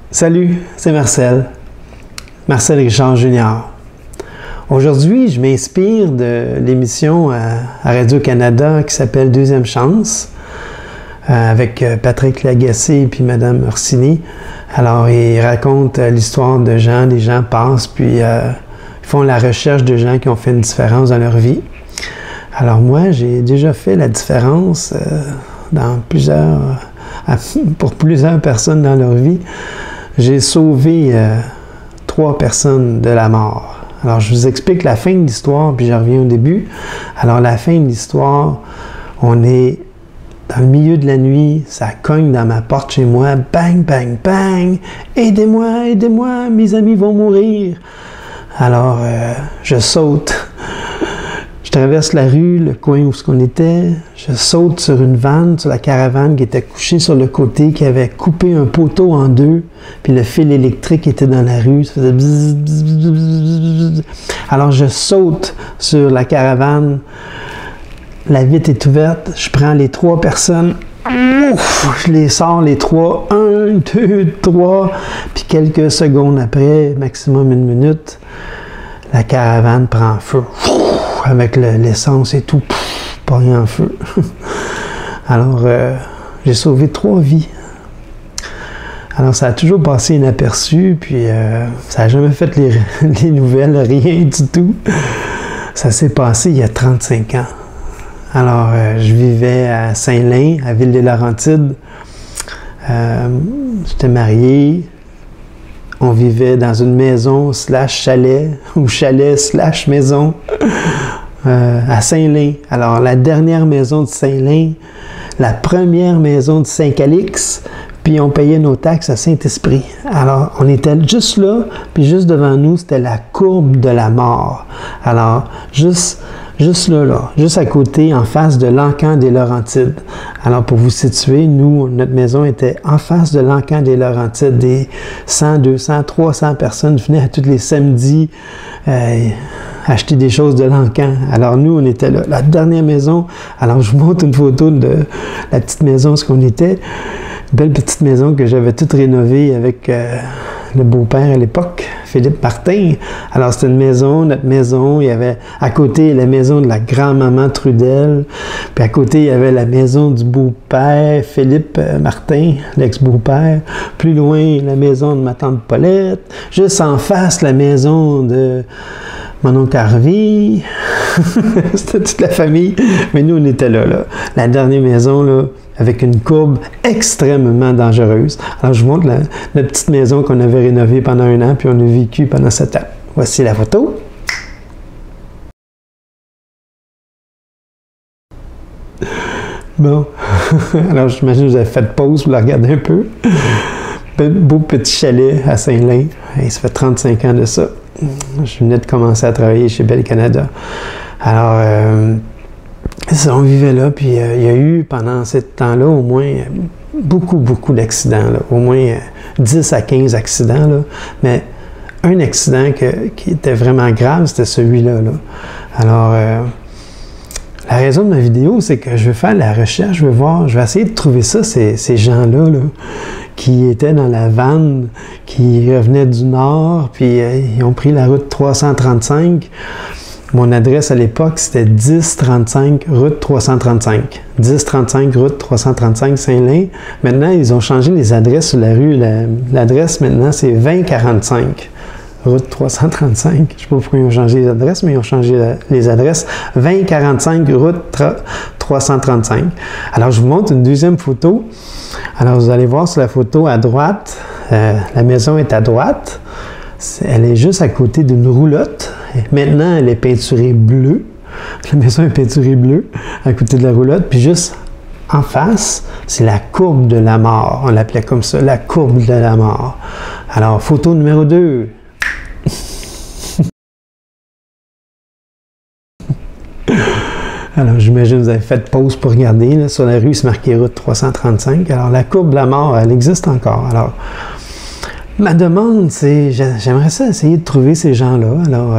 Salut, c'est Marcel Richard Junior. Aujourd'hui, je m'inspire de l'émission à Radio-Canada qui s'appelle Deuxième Chance avec Patrick Lagacé et puis Madame Orsini. Alors, ils racontent l'histoire de gens, les gens passent puis ils font la recherche de gens qui ont fait une différence dans leur vie. Alors moi, j'ai déjà fait la différence pour plusieurs personnes dans leur vie. J'ai sauvé 3 personnes de la mort. Alors, je vous explique la fin de l'histoire, puis je reviens au début. Alors, la fin de l'histoire, on est dans le milieu de la nuit, ça cogne dans ma porte chez moi, bang, bang, bang, aidez-moi, aidez-moi, mes amis vont mourir. Alors, je saute. Je traverse la rue, le coin où on était, je saute sur une vanne, sur la caravane qui était couchée sur le côté, qui avait coupé un poteau en deux, puis le fil électrique était dans la rue, ça faisait bzz, bzz, bzz, bzz, bzz. Alors je saute sur la caravane, la vitre est ouverte, je prends les 3 personnes, ouf, je les sors les 3, 1, 2, 3, puis quelques secondes après, maximum 1 minute, la caravane prend feu. Avec l'essence et tout, pas rien en feu. Alors, j'ai sauvé 3 vies. Alors, ça a toujours passé inaperçu, puis ça n'a jamais fait les nouvelles, rien du tout. Ça s'est passé il y a 35 ans. Alors, je vivais à Saint-Lin, à Ville-des-Laurentides. J'étais marié. On vivait dans une maison / chalet, ou chalet / maison, à Saint-Lin. Alors, la dernière maison de Saint-Lin, la première maison de Saint-Calix, puis on payait nos taxes à Saint-Esprit. Alors, on était juste là, puis juste devant nous, c'était la courbe de la mort. Alors, juste là, juste à côté, en face de l'encan des Laurentides. Alors, pour vous situer, nous, notre maison était en face de l'encan des Laurentides. Des 100, 200, 300 personnes venaient à tous les samedis acheter des choses de l'encan. Alors, nous, on était là. La dernière maison, alors je vous montre une photo de la petite maison, ce qu'on était. Belle petite maison que j'avais toute rénovée avec le beau-père à l'époque, Philippe Martin. Alors, c'était une maison, notre maison. Il y avait à côté la maison de la grand-maman Trudel. Puis à côté, il y avait la maison du beau-père, Philippe Martin, l'ex-beau-père. Plus loin, la maison de ma tante Paulette. Juste en face, la maison de mon oncle Harvey. C'était toute la famille. Mais nous, on était là. La dernière maison, là, avec une courbe extrêmement dangereuse. Alors, je vous montre la petite maison qu'on avait rénovée pendant 1 an, puis on a vécu pendant 7 ans. Voici la photo. Bon. Alors, j'imagine que vous avez fait pause pour la regarder un peu. Beau petit chalet à Saint-Lin. Et ça fait 35 ans de ça. Je venais de commencer à travailler chez Bell Canada. Alors, on vivait là, puis il y a eu, pendant ce temps-là, au moins beaucoup d'accidents. Au moins 10 à 15 accidents. Là. Mais un accident qui était vraiment grave, c'était celui-là. Alors, la raison de ma vidéo, c'est que je veux faire la recherche, je vais essayer de trouver ça, ces gens-là, qui étaient dans la vanne, qui revenaient du nord, puis ils ont pris la route 335. Mon adresse à l'époque, c'était 1035 route 335. 1035 route 335 Saint-Lin. Maintenant, ils ont changé les adresses sur la rue. L'adresse, maintenant, c'est 2045 route 335. Je ne sais pas pourquoi ils ont changé les adresses, mais ils ont changé les adresses. 2045 route 335. Alors, je vous montre une deuxième photo. Alors, vous allez voir sur la photo à droite, la maison est à droite. Elle est juste à côté d'une roulotte. Maintenant, elle est peinturée bleue. La maison est peinturée bleue à côté de la roulotte. Puis juste en face, c'est la courbe de la mort. On l'appelait comme ça, la courbe de la mort. Alors, photo numéro 2. Alors, j'imagine que vous avez fait pause pour regarder. Là, sur la rue, c'est marqué route 335. Alors, la courbe de la mort, elle existe encore. Alors, Ma demande, c'est, j'aimerais ça essayer de trouver ces gens-là. Alors,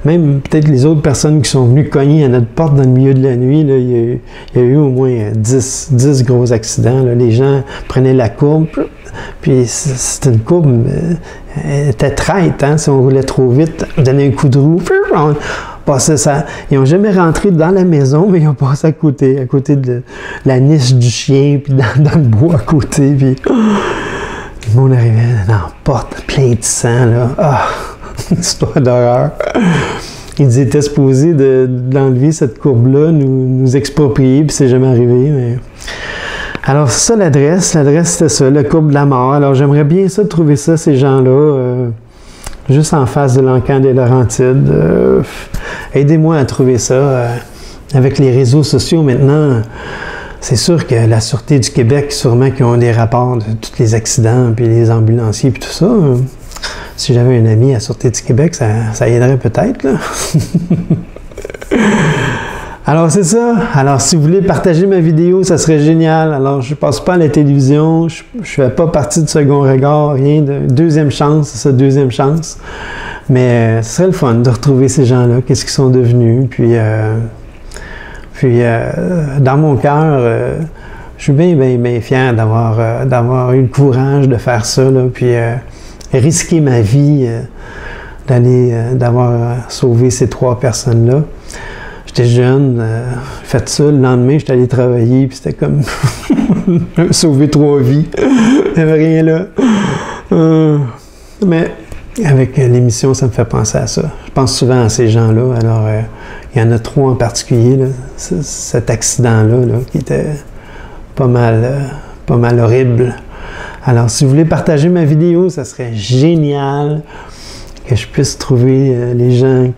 même peut-être les autres personnes qui sont venues cogner à notre porte dans le milieu de la nuit, là, il y a eu au moins 10 gros accidents. Là. Les gens prenaient la courbe, puis c'était une courbe, elle était traite, hein, si on roulait trop vite, on donnait un coup de roue, on passait ça. Ils n'ont jamais rentré dans la maison, mais ils ont passé à côté de la niche du chien, puis dans le bois à côté, puis... Le monde arrivait dans la porte, plein de sang, là. Ah! Une histoire d'horreur. Ils étaient supposés d'enlever cette courbe-là, nous exproprier, puis c'est jamais arrivé. Mais... Alors, c'est ça l'adresse. L'adresse, c'était ça, la courbe de la mort. Alors, j'aimerais bien ça, trouver ça, ces gens-là, juste en face de l'encan des Laurentides. Aidez-moi à trouver ça. Avec les réseaux sociaux, maintenant... C'est sûr que la Sûreté du Québec, sûrement qu'ils ont des rapports de tous les accidents, puis les ambulanciers, puis tout ça. Si j'avais un ami à la Sûreté du Québec, ça aiderait peut-être, là. Alors, c'est ça. Alors, si vous voulez partager ma vidéo, ça serait génial. Alors, je ne passe pas à la télévision, je ne fais pas partie de Second Regard, rien de... Deuxième chance, c'est ça, deuxième chance. Mais ce serait le fun de retrouver ces gens-là, qu'est-ce qu'ils sont devenus, puis dans mon cœur, je suis bien fier d'avoir eu le courage de faire ça, là, puis risquer ma vie, d'avoir sauvé ces 3 personnes-là. J'étais jeune, fait ça, le lendemain, j'étais allé travailler, puis c'était comme sauver 3 vies. Il n'y avait rien là. Mais avec l'émission, ça me fait penser à ça. Je pense souvent à ces gens-là. Alors, il y en a 3 en particulier, là, cet accident-là, là, qui était pas mal horrible. Alors, si vous voulez partager ma vidéo, ça serait génial que je puisse trouver les gens,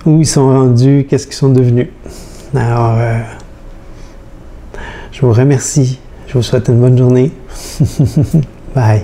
où ils sont rendus, qu'est-ce qu'ils sont devenus. Alors, je vous remercie. Je vous souhaite une bonne journée. Bye.